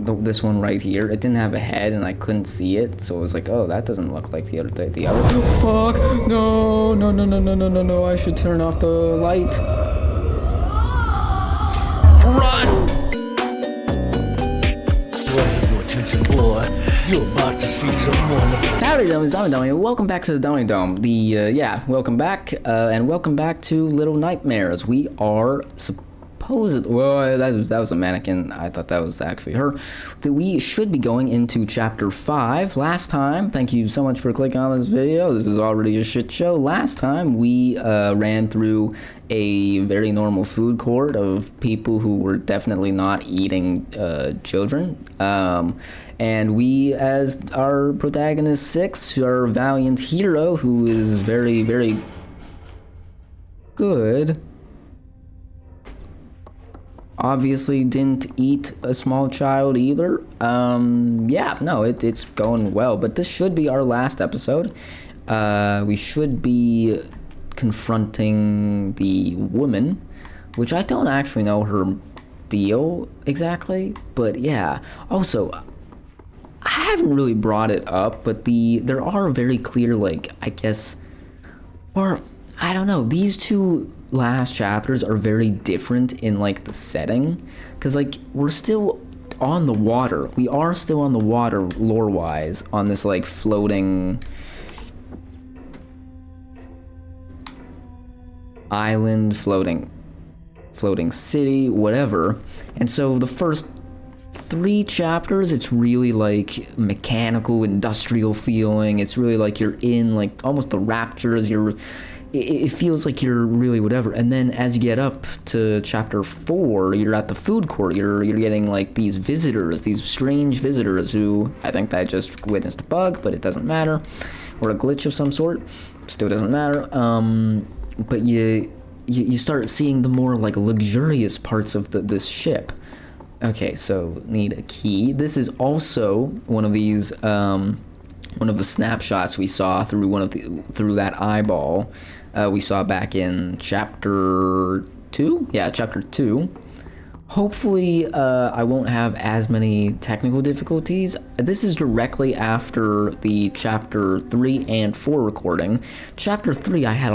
this one right here. It didn't have a head and I couldn't see it, so I was like, oh, that doesn't look like the other. Fuck! No! No! No! No! No! No! No! No! I should turn off the light. Run! Your attention, boy. You're about to see some wonderful. Howdy Dummies, I'm Dummy. Welcome back to the Dummy-Dome. Welcome back, and welcome back to Little Nightmares. We are well, that was a mannequin. I thought that was actually her. That we should be going into chapter 5. Last time, thank you so much for clicking on this video. This is already a shit show. Last time, we ran through a very normal food court of people who were definitely not eating children. And we, as our protagonist 6, our valiant hero, who is very, very good, obviously didn't eat a small child either. It's going well, but this should be our last episode. We should be confronting the woman, which I don't actually know her deal exactly, but yeah. Also, I haven't really brought it up, but there are very clear, I don't know, these two last chapters are very different in the setting, because we're still on the water. We are still on the water lore wise, on this floating island, floating city, whatever. And so the first 3 chapters, it's really mechanical, industrial feeling. It's really you're in almost the raptures. It feels like you're really whatever. And then as you get up to chapter 4, you're at the food court. You're getting these visitors, these strange visitors who I think that just witnessed a bug, but it doesn't matter, or a glitch of some sort. Still doesn't matter. But you start seeing the more luxurious parts of this ship. Okay, so need a key. This is also one of these one of the snapshots we saw through that eyeball. We saw back in chapter 2? Yeah, chapter 2. Hopefully, I won't have as many technical difficulties. This is directly after the chapter 3 and 4 recording. Chapter 3, I had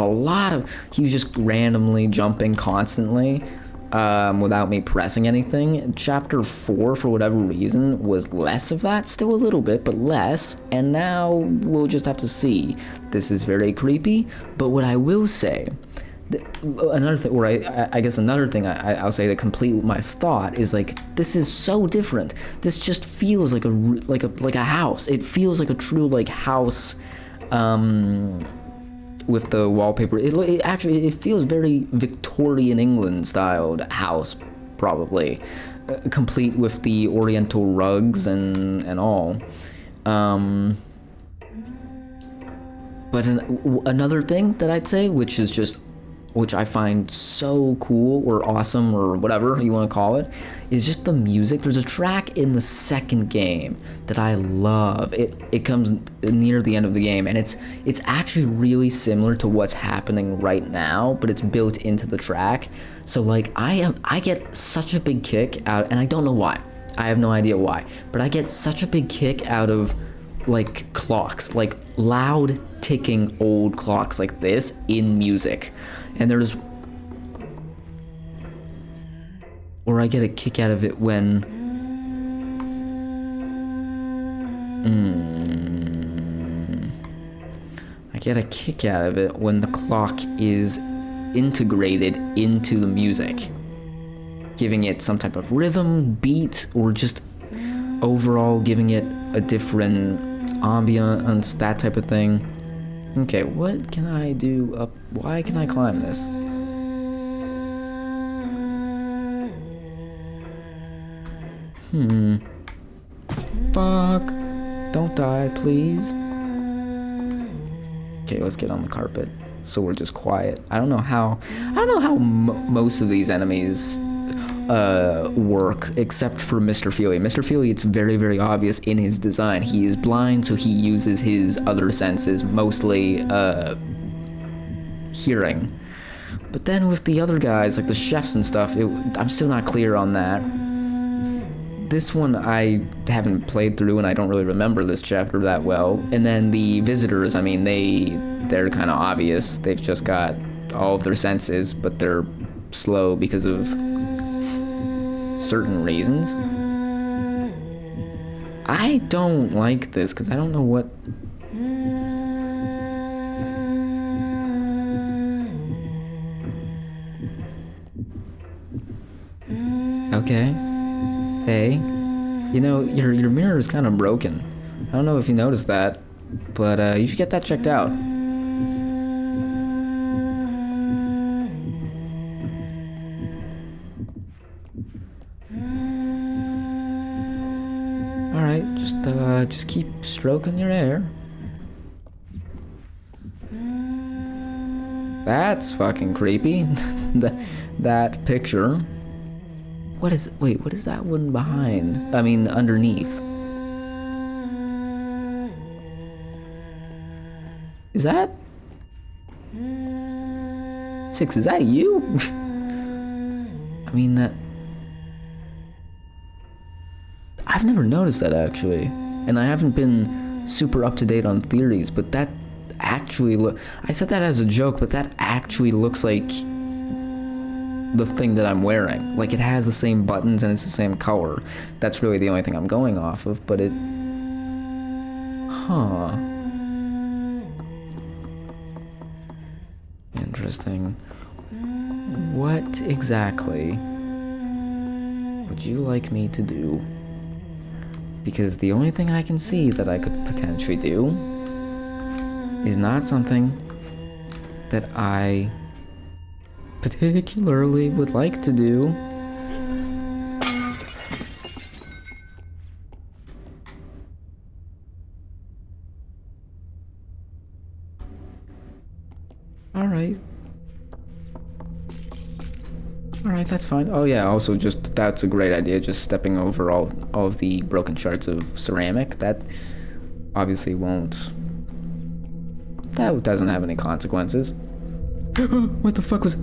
he was just randomly jumping constantly, without me pressing anything. Chapter 4, for whatever reason, was less of that, still a little bit, but less, and now we'll just have to see. This is very creepy, but what I will say, another thing I'll say to complete my thought is this is so different. This just feels like a house. It feels like a true house, with the wallpaper. It feels very Victorian England styled house, probably, complete with the oriental rugs and all. But another thing that I'd say, which I find so cool or awesome or whatever you want to call it, is just the music. There's a track in the second game that I love. It comes near the end of the game, and it's actually really similar to what's happening right now, but it's built into the track. So I get such a big kick out, and I don't know why. I have no idea why, but I get such a big kick out of clocks, loud ticking old clocks like this in music. And I get a kick out of it when the clock is integrated into the music, giving it some type of rhythm, beat, or just overall giving it a different ambiance, that type of thing. Okay, what can I do up? Why can I climb this? Fuck. Don't die, please. Okay, let's get on the carpet. So we're just quiet. I don't know how most of these enemies work, except for Mr. Feely. Mr. Feely, it's very, very obvious in his design. He is blind, so he uses his other senses, mostly hearing. But then with the other guys, like the chefs and stuff, I'm still not clear on that. this one I haven't played through, and I don't really remember this chapter that well. And then the visitors, I mean, they're kind of obvious. They've just got all of their senses, but they're slow because of certain reasons. I don't like this because I don't know what... Okay. Hey. You know, your mirror is kind of broken. I don't know if you noticed that, but you should get that checked out. Alright, just keep stroking your hair. That's fucking creepy. That picture. What is that one behind? I mean, underneath. Is that? 6, is that you? I mean, that... I've never noticed that, actually. And I haven't been super up to date on theories, but that actually I said that as a joke, but that actually looks like the thing that I'm wearing. Like, it has the same buttons and it's the same color. That's really the only thing I'm going off of, but it... Huh. Interesting. What exactly would you like me to do? Because the only thing I can see that I could potentially do is not something that I particularly would like to do. Alright, that's fine. Oh yeah, also just, that's a great idea, just stepping over all of the broken shards of ceramic. That obviously won't... That doesn't have any consequences. What the fuck was...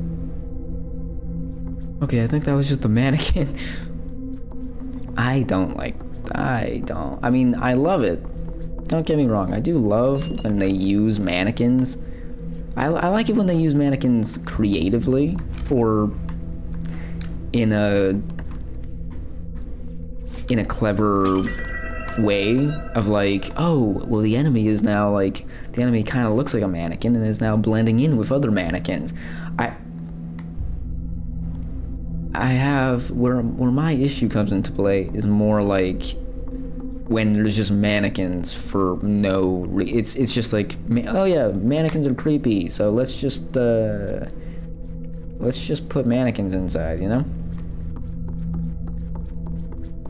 Okay, I think that was just the mannequin. I mean, I love it. Don't get me wrong, I do love when they use mannequins. I like it when they use mannequins creatively, or in a clever way of like, oh, well, the enemy is now like, the enemy kind of looks like a mannequin and is now blending in with other mannequins. I have, where my issue comes into play is more like when there's just mannequins for no it's just like, oh yeah, mannequins are creepy, so let's just put mannequins inside, you know?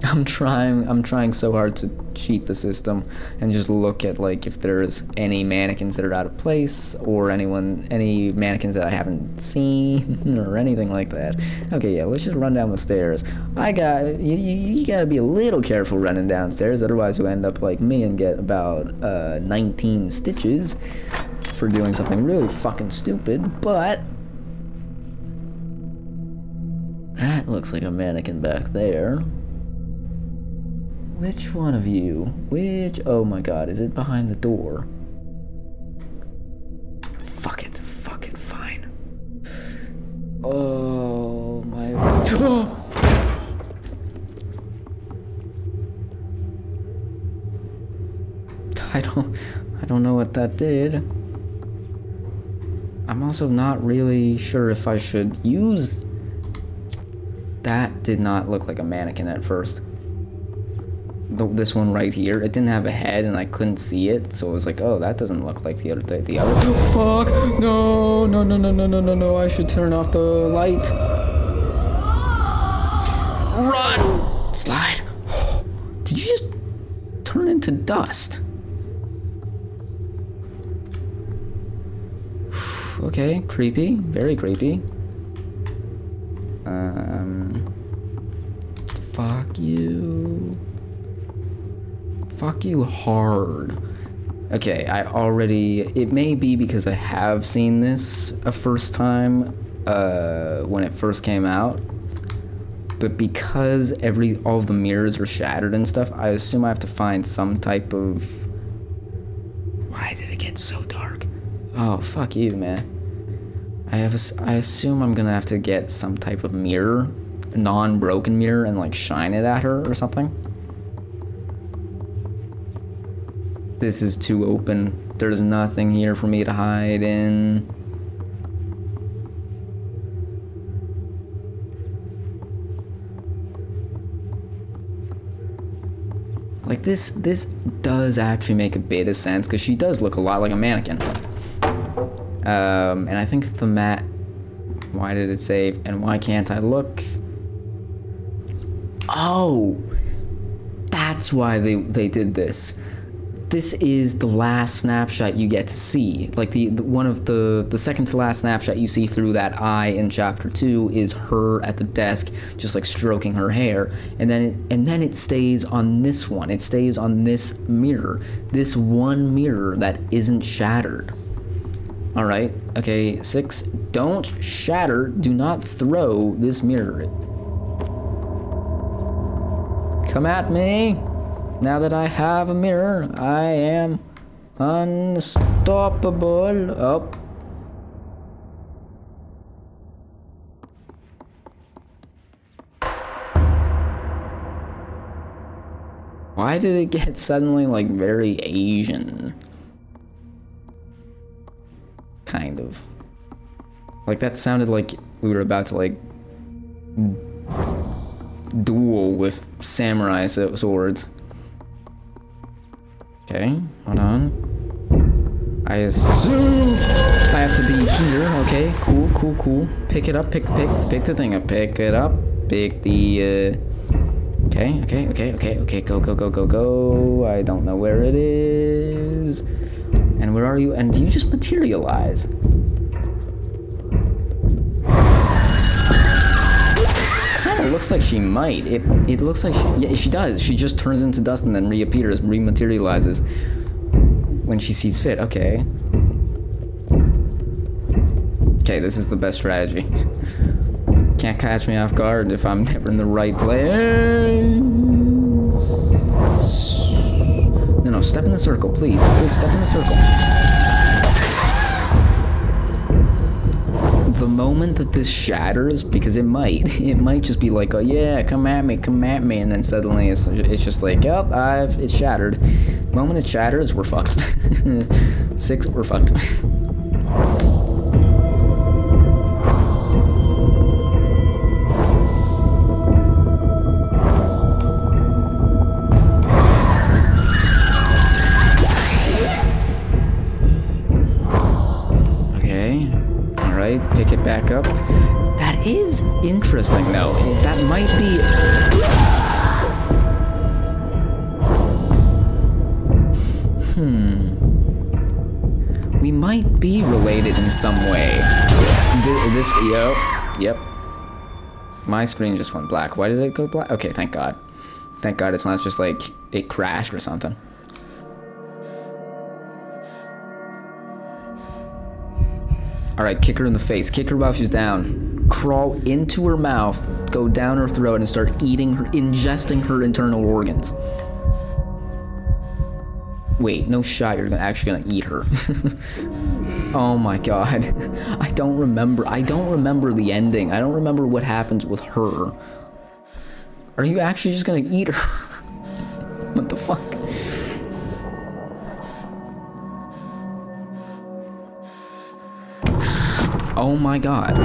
I'm trying so hard to cheat the system and just look at like if there's any mannequins that are out of place, or any mannequins that I haven't seen or anything like that. Okay, yeah, let's just run down the stairs. You gotta be a little careful running downstairs, otherwise you end up like me and get about 19 stitches for doing something really fucking stupid. But that looks like a mannequin back there. Which one of you? Oh my god, is it behind the door? Fuck it, fine. Oh my... I don't know what that did. I'm also not really sure if I should use... That did not look like a mannequin at first. This one right here, it didn't have a head and I couldn't see it, so I was like, oh, that doesn't look like the other. Fuck! No, I should turn off the light. Run! Slide. Did you just turn into dust? Okay, creepy, very creepy. Fuck you. Fuck you hard. Okay, it may be because I have seen this a first time, when it first came out, But because all of the mirrors are shattered and stuff, I assume I have to find some type of... Why did it get so dark? Oh, fuck you, man. I assume I'm gonna have to get some type of mirror, non-broken mirror, and like shine it at her or something. This is too open. There's nothing here for me to hide in. Like this does actually make a bit of sense because she does look a lot like a mannequin. And I think the mat, why did it save? And why can't I look? Oh, that's why they did this. This is the last snapshot you get to see. Like one of the second to last snapshot you see through that eye in chapter 2 is her at the desk, just like stroking her hair, and then it stays on this one. It stays on this mirror, this one mirror that isn't shattered. All right, okay, 6. Don't shatter. Do not throw this mirror. Come at me. Now that I have a mirror, I am unstoppable. Oh. Why did it get suddenly like very Asian? Kind of. Like that sounded like we were about to like duel with samurai swords. Okay, hold on. I assume I have to be here. Okay, cool. Pick it up, pick the thing up, pick it up, pick the, okay, go. I don't know where it is. And where are you? And do you just materialize? Kinda looks like she might. It looks like she does. She just turns into dust and then reappears, rematerializes when she sees fit. Okay. Okay, this is the best strategy. Can't catch me off guard if I'm never in the right place. No, step in the circle, please. Please step in the circle. The moment that this shatters, because it might just be like, oh yeah, come at me, and then suddenly it's just like, oh, it's shattered. The moment it shatters, we're fucked. 6, we're fucked. Pick it back up. That is interesting, though. That might be... We might be related in some way. Yep. My screen just went black. Why did it go black? Okay, thank God. Thank God it's not just like it crashed or something. Alright, kick her in the face. Kick her while she's down. Crawl into her mouth, go down her throat, and start eating her, ingesting her internal organs. Wait, no shot you're actually gonna eat her. Oh my God. I don't remember the ending. I don't remember what happens with her. Are you actually just gonna eat her? What the fuck? Oh my God.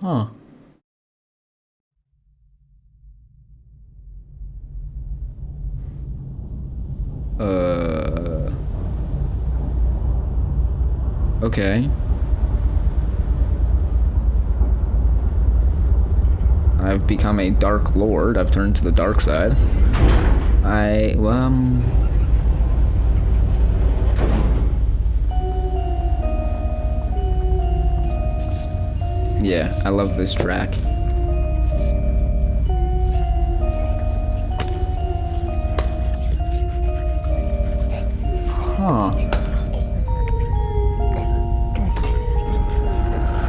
Huh. Okay. I've become a Dark Lord. I've turned to the dark side. Yeah, I love this track. Huh.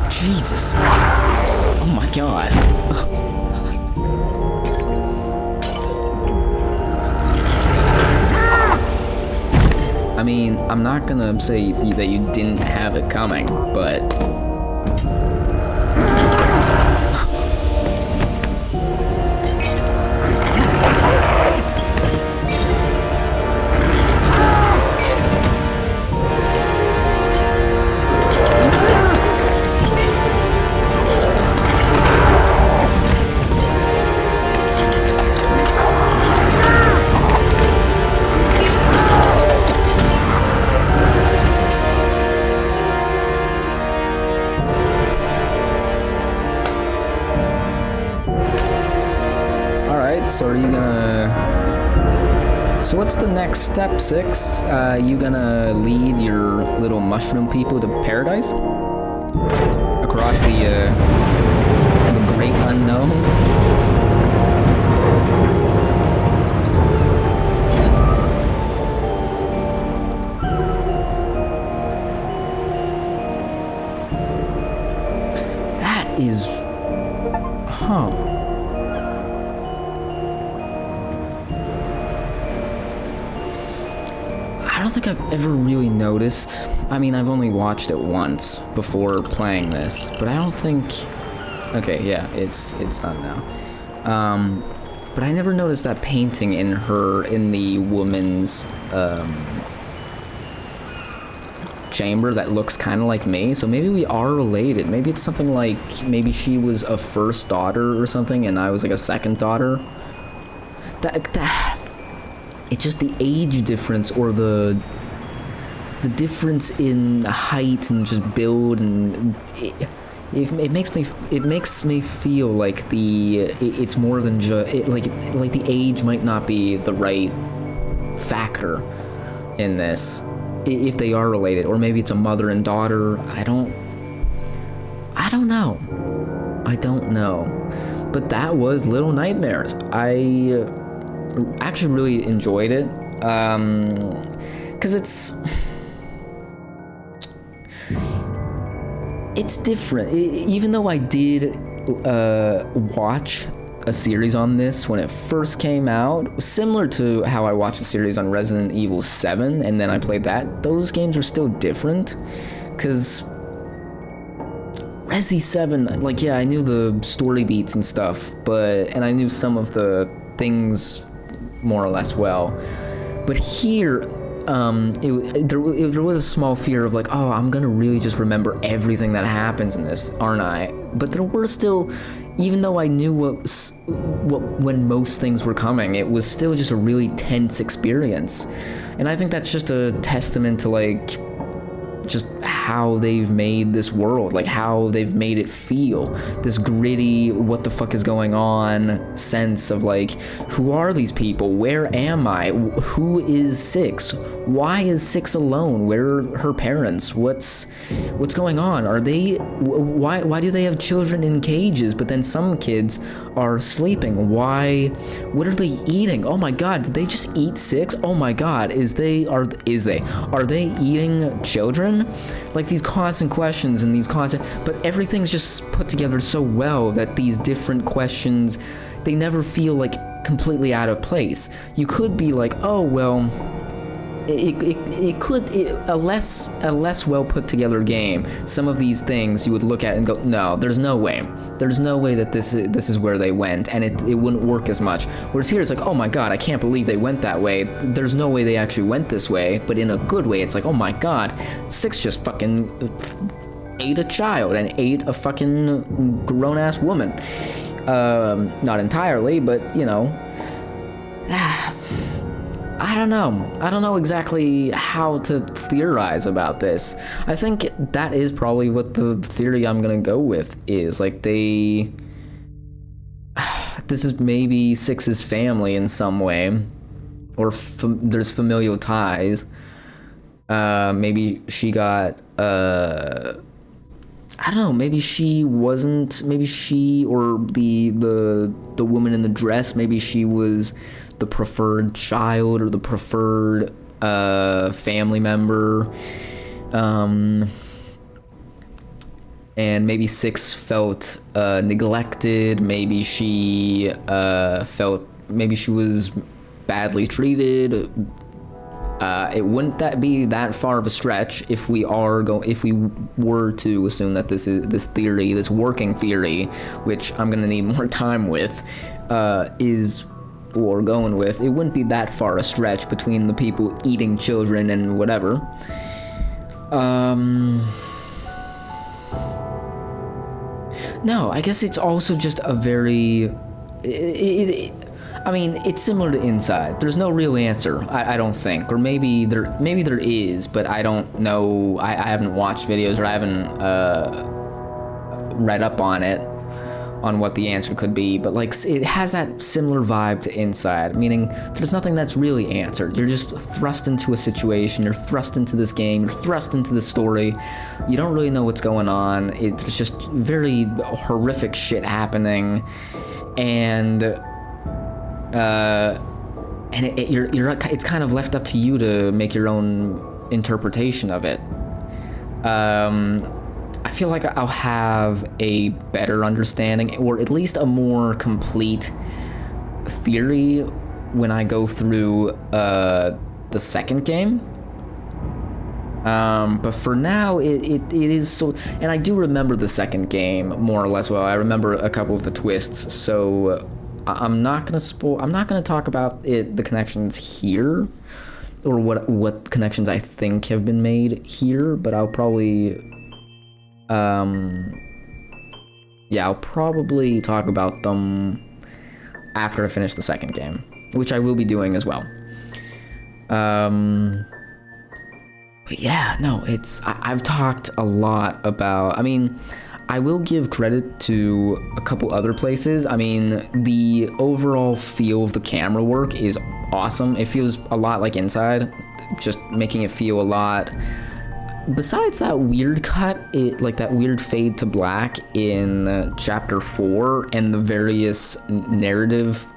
Jesus. Oh my god. I mean, I'm not gonna say that you didn't have it coming, but... So are you gonna... So what's the next step, Six? You gonna lead your little mushroom people to paradise? Across the great unknown? That is... Huh. I don't think I've ever really noticed. I mean, I've only watched it once before playing this, but I don't think... Okay, yeah, it's done now. But I never noticed that painting in the woman's, chamber that looks kind of like me, so maybe we are related. Maybe it's something like, maybe she was a first daughter or something, and I was like a second daughter. It's just the age difference, or the difference in height and just build, and it makes me feel like it's more than just like the age might not be the right factor in this, if they are related, or maybe it's a mother and daughter. I don't know. But that was Little Nightmares. I actually really enjoyed it, because it's different. Even though I did watch a series on this when it first came out, similar to how I watched a series on Resident Evil 7 and then I played that, those games are still different, because Resi 7, like, yeah, I knew the story beats and stuff, and I knew some of the things more or less well, but here there was a small fear of like, oh, I'm gonna really just remember everything that happens in this, aren't I? But there were still, even though I knew when most things were coming, it was still just a really tense experience, and I think that's just a testament to like just how they've made this world, like how they've made it feel, this gritty, what the fuck is going on sense of like, who are these people, where am I, who is Six, why is Six alone, where are her parents, what's going on, are they, why do they have children in cages, but then some kids are sleeping, what are they eating, oh my god, did they just eat Six, oh my god, are they eating children? Like these constant questions and but everything's just put together so well that these different questions, they never feel like completely out of place. You could be like, oh well, a less well put together game, some of these things you would look at and go, no, there's no way that this is where they went, and it wouldn't work as much. Whereas here it's like, oh my god, I can't believe they went that way, there's no way they actually went this way, but in a good way. It's like, oh my god, Six just fucking ate a child and ate a fucking grown-ass woman. Not entirely, but you know. I don't know exactly how to theorize about this. I think that is probably what the theory I'm gonna go with is, like, they... this is maybe Six's family in some way, or there's familial ties. Maybe she got, I don't know, maybe she wasn't, maybe she or the woman in the dress, maybe she was the preferred child or the preferred family member. And maybe Six felt neglected, maybe she maybe she was badly treated. It wouldn't that be that far of a stretch if we were to assume that this theory, this working theory, which I'm gonna need more time with, is what we're going with. It wouldn't be that far a stretch between the people eating children and whatever. No, I guess it's also just a very... I mean, it's similar to Inside. There's no real answer, I don't think. Or maybe there is, but I don't know. I haven't watched videos, or I haven't read up on it, on what the answer could be. But like, it has that similar vibe to Inside, meaning there's nothing that's really answered. You're just thrust into a situation, you're thrust into this game, you're thrust into this story. You don't really know what's going on. There's just very horrific shit happening, and it's kind of left up to you to make your own interpretation of it. I feel like I'll have a better understanding, or at least a more complete theory, when I go through the second game. But for now, it is so, and I do remember the second game more or less well. I remember a couple of the twists, so I'm not gonna talk about the connections here, or what connections I think have been made here, but I'll probably I'll probably talk about them after I finish the second game, which I will be doing as well. But yeah, no, I've talked a lot about, I mean, I will give credit to a couple other places. I mean, the overall feel of the camera work is awesome. It feels a lot like Inside, just making it feel a lot... Besides that weird cut, like that weird fade to black in chapter 4, and the various narrative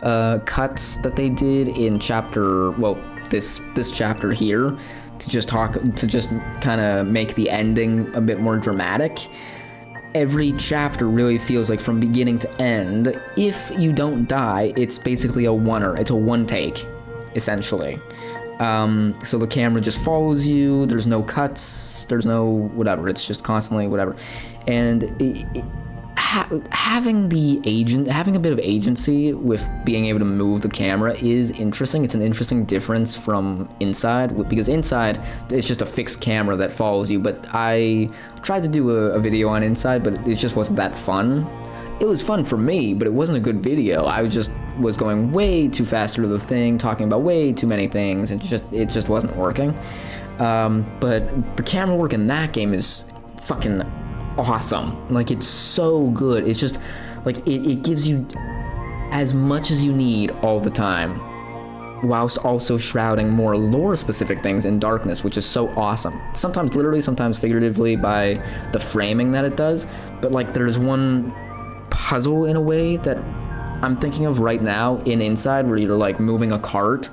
cuts that they did in this chapter here, to just kind of make the ending a bit more dramatic. Every chapter really feels like, from beginning to end, if you don't die, it's basically a oneer. It's a one take, essentially. So the camera just follows you, there's no cuts, there's no whatever, it's just constantly whatever. And having a bit of agency with being able to move the camera is interesting. It's an interesting difference from Inside, because Inside, it's just a fixed camera that follows you. But I tried to do a video on Inside, but it just wasn't that fun. It was fun for me, but it wasn't a good video. I was going way too fast through the thing, talking about way too many things. It just wasn't working. But the camera work in that game is fucking awesome. Like, it's so good. It's just like it gives you as much as you need all the time, whilst also shrouding more lore specific things in darkness, which is so awesome. Sometimes literally, sometimes figuratively, by the framing that it does. But like, there's one puzzle in a way that I'm thinking of right now in Inside, where you're like moving a cart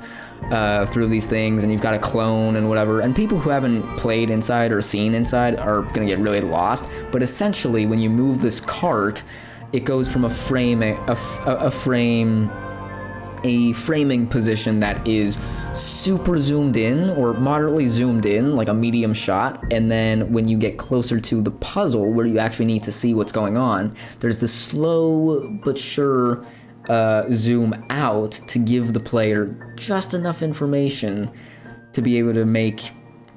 through these things, and you've got a clone and whatever, and people who haven't played Inside or seen Inside are gonna get really lost. But essentially, when you move this cart, it goes from a framing position that is super zoomed in, or moderately zoomed in, like a medium shot, and then when you get closer to the puzzle, where you actually need to see what's going on, there's this slow but sure zoom out to give the player just enough information to be able to make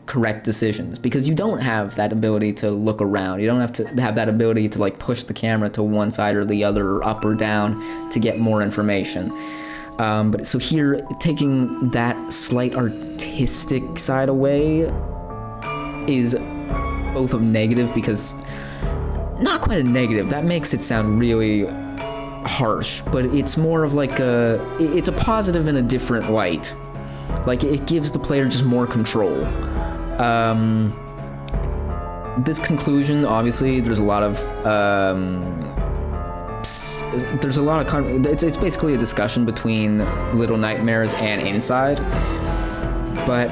correct decisions, because you don't have that ability to look around. You don't have to have that ability to like push the camera to one side or the other, or up or down, to get more information. But so here, taking that slight artistic side away is both a negative, because not quite a negative, that makes it sound really harsh, but it's more of like it's a positive in a different light. Like, it gives the player just more control. This conclusion, obviously, there's a lot of it's basically a discussion between Little Nightmares and Inside. But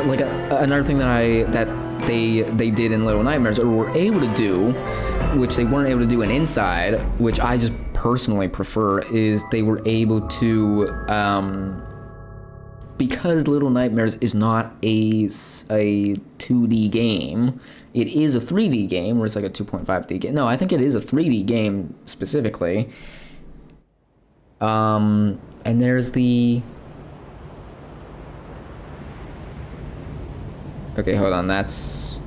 like another thing that they did in Little Nightmares, or were able to do, which they weren't able to do in Inside, which I just personally prefer, is they were able to, because Little Nightmares is not a 2D game, it is a 3D game, where it's like a 2.5D game. No, I think it is a 3D game specifically. And there's the... Okay, hold on, that's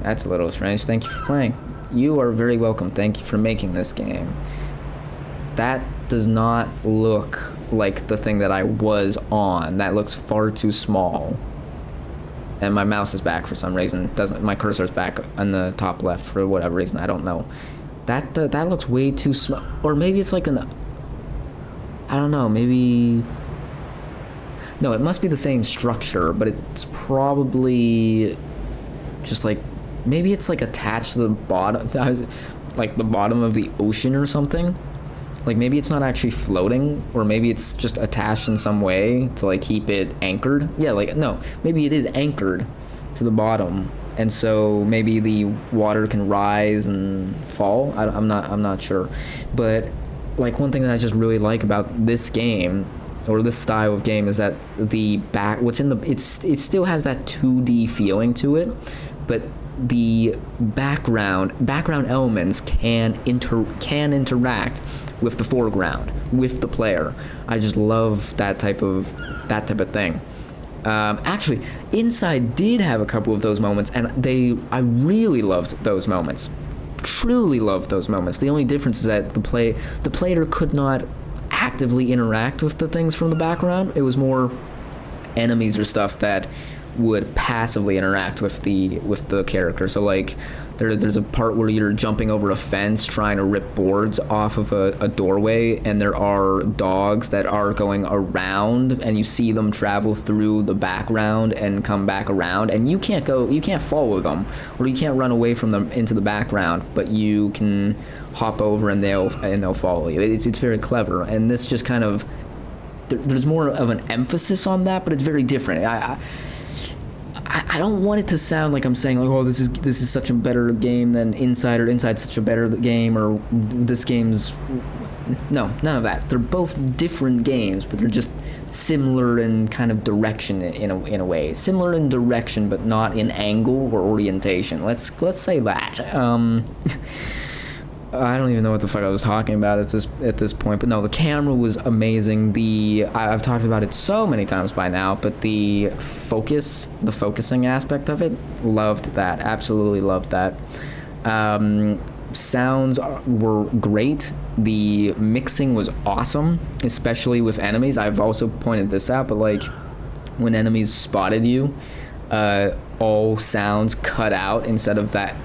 a little strange. Thank you for playing. You are very welcome. Thank you for making this game. That does not look like the thing that I was on. That looks far too small. And my mouse is back for some reason. My cursor's back on the top left for whatever reason. I don't know. That looks way too small. Or maybe it's like I don't know, maybe... No, it must be the same structure, but it's probably just like... Maybe it's like attached to the bottom, like the bottom of the ocean or something. Like, maybe it's not actually floating, or maybe it's just attached in some way to like keep it anchored. Yeah, like, no, maybe it is anchored to the bottom, and so maybe the water can rise and fall. I'm not sure, but like, one thing that I just really like about this game, or this style of game, is that it still has that 2D feeling to it, but the background elements can interact with the foreground, with the player. I just love that type of thing. Actually, Inside did have a couple of those moments, and I really loved those moments. Truly loved those moments. The only difference is that the player could not actively interact with the things from the background. It was more enemies or stuff that would passively interact with the character. So like, there's a part where you're jumping over a fence trying to rip boards off of a doorway, and there are dogs that are going around, and you see them travel through the background and come back around, and you can't follow them, or you can't run away from them into the background, but you can hop over and they'll follow you. It's very clever, and this just kind of, there's more of an emphasis on that, but it's very different. I don't want it to sound like I'm saying like, oh, this is such a better game than Inside, or Inside's such a better game, or this game's... No, none of that. They're both different games, but they're just similar in kind of direction in a way. Similar in direction, but not in angle or orientation. Let's say that. I don't even know what the fuck I was talking about at this point, but no, the camera was amazing. I've talked about it so many times by now, but the focusing aspect of it, loved that. Absolutely loved that. Sounds were great. The mixing was awesome, especially with enemies. I've also pointed this out, but like, when enemies spotted you, all sounds cut out instead of that,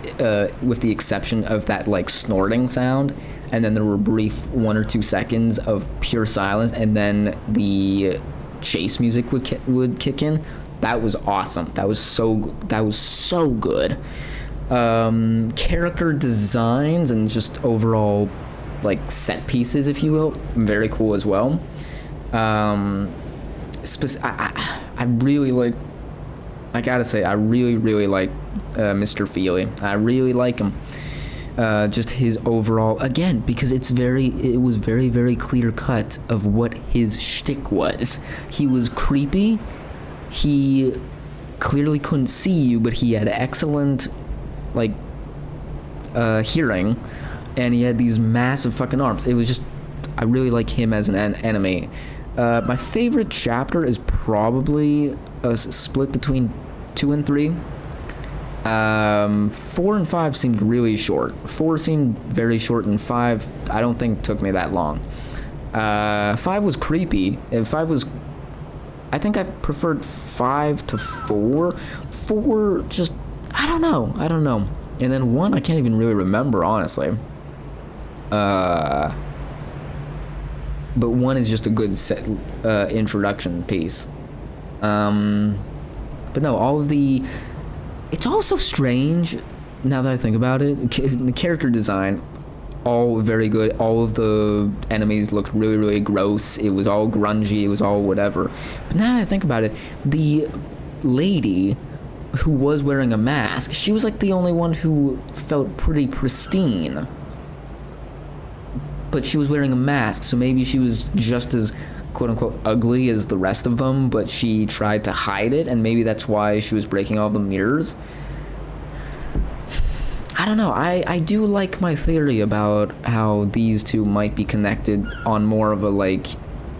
with the exception of that like snorting sound, and then there were brief 1 or 2 seconds of pure silence, and then the chase music would kick in. That was awesome. That was so good. Character designs and just overall like set pieces, if you will, very cool as well. I really like. I gotta say, I really like Mr. Feely. I really like him. Just his overall, again, because it was very, very clear cut of what his shtick was. He was creepy. He clearly couldn't see you, but he had excellent, like, hearing, and he had these massive fucking arms. It was just, I really like him as an enemy. My favorite chapter is probably a split between 2 and 3. 4 and 5 seemed really short. 4 seemed very short, and 5 I don't think took me that long. 5 was creepy. And 5 was, I think I preferred 5 to 4. 4 just, I don't know. And then 1 I can't even really remember, honestly. but one is just a good introduction piece. But no, all of the... It's all so strange, now that I think about it. The character design, all very good. All of the enemies looked really, really gross. It was all grungy. It was all whatever. But now that I think about it, the lady who was wearing a mask, she was like the only one who felt pretty pristine. But she was wearing a mask, so maybe she was just as quote-unquote ugly as the rest of them, but she tried to hide it, and maybe that's why she was breaking all the mirrors. I don't know. I do like my theory about how these two might be connected on more of a, like,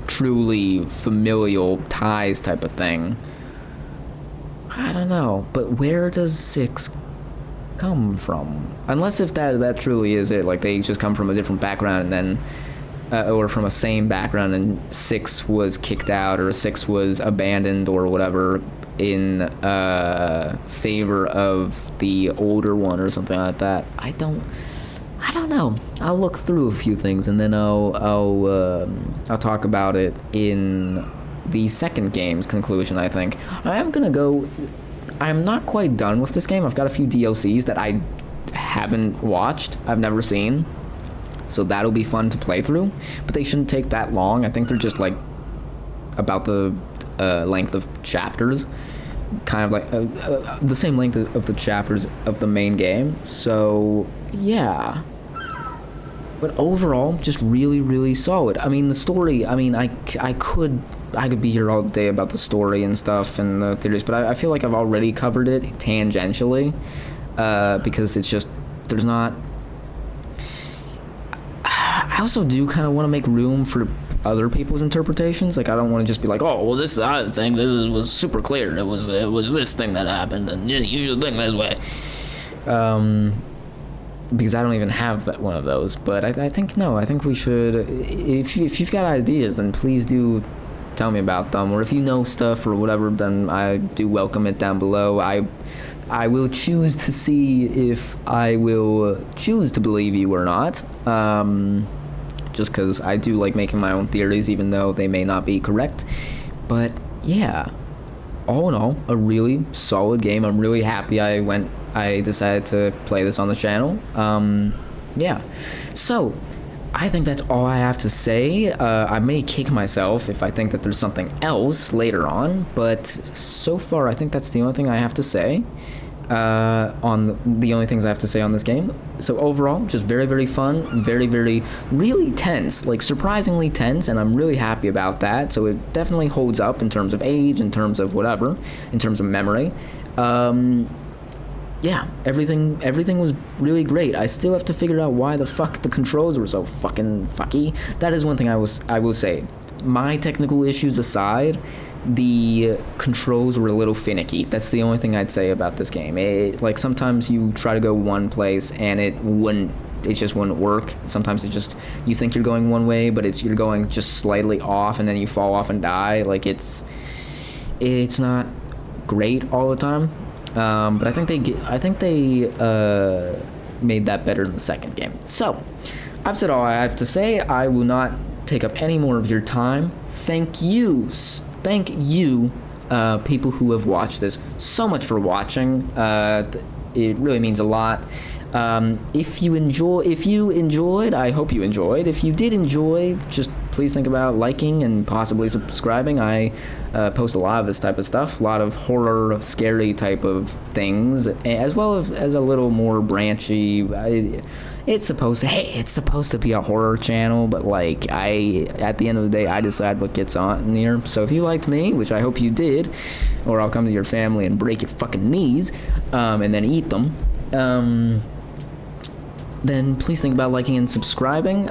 truly familial ties type of thing. I don't know. But where does 6 come from? Unless if that truly is it, like they just come from a different background and then or from a same background, and 6 was kicked out or 6 was abandoned or whatever in favor of the older one or something like that. I don't know. I'll look through a few things and then I'll talk about it in the second game's conclusion. I think I'm not quite done with this game. I've got a few DLCs that I haven't watched. I've never seen. So that'll be fun to play through. But they shouldn't take that long. I think they're just like about the length of chapters. Kind of like the same length of the chapters of the main game. So, yeah. But overall, just really, really solid. I mean, the story, I mean, I could be here all day about the story and stuff and the theories, but I feel like I've already covered it tangentially, because it's just, there's not... I also do kind of want to make room for other people's interpretations. Like, I don't want to just be like, oh, well, this is I think was super clear. It was this thing that happened, and you should think this way. Because I don't even have one of those. But I think we should. If you've got ideas, then please do tell me about them. Or if you know stuff or whatever, then I do welcome it down below. I will choose to see if I will choose to believe you or not. Just because I do like making my own theories, even though they may not be correct. But yeah, all in all, a really solid game. I'm really happy I decided to play this on the channel. Yeah, so I think that's all I have to say. I may kick myself if I think that there's something else later on, but so far I think that's the only thing I have to say. On the only things I have to say on this game. So overall, just very, very fun, very, very, really tense, like surprisingly tense, and I'm really happy about that. So it definitely holds up in terms of age, in terms of whatever, in terms of memory. Yeah, everything was really great. I still have to figure out why the fuck the controls were so fucking fucky. That is one thing I will say. My technical issues aside, the controls were a little finicky. That's the only thing I'd say about this game. Like sometimes you try to go one place and it just wouldn't work. Sometimes you think you're going one way, but you're going just slightly off, and then you fall off and die. Like it's not great all the time. But I think they made that better in the second game. So I've said all I have to say. I will not take up any more of your time. Thank you, people who have watched this, so much for watching. It really means a lot. If you enjoyed, I hope you enjoyed. If you did enjoy, just please think about liking and possibly subscribing. I post a lot of this type of stuff, a lot of horror, scary type of things, as well as a little more branchy. It's supposed to be a horror channel, but like at the end of the day, I decide what gets on here. So if you liked me, which I hope you did, or I'll come to your family and break your fucking knees, and then eat them, then please think about liking and subscribing.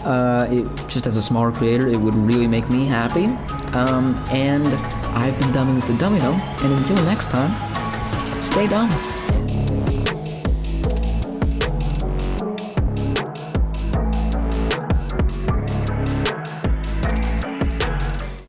Just as a smaller creator, it would really make me happy. And I've been Dummy with the Dummy Dome, and until next time, stay dumb.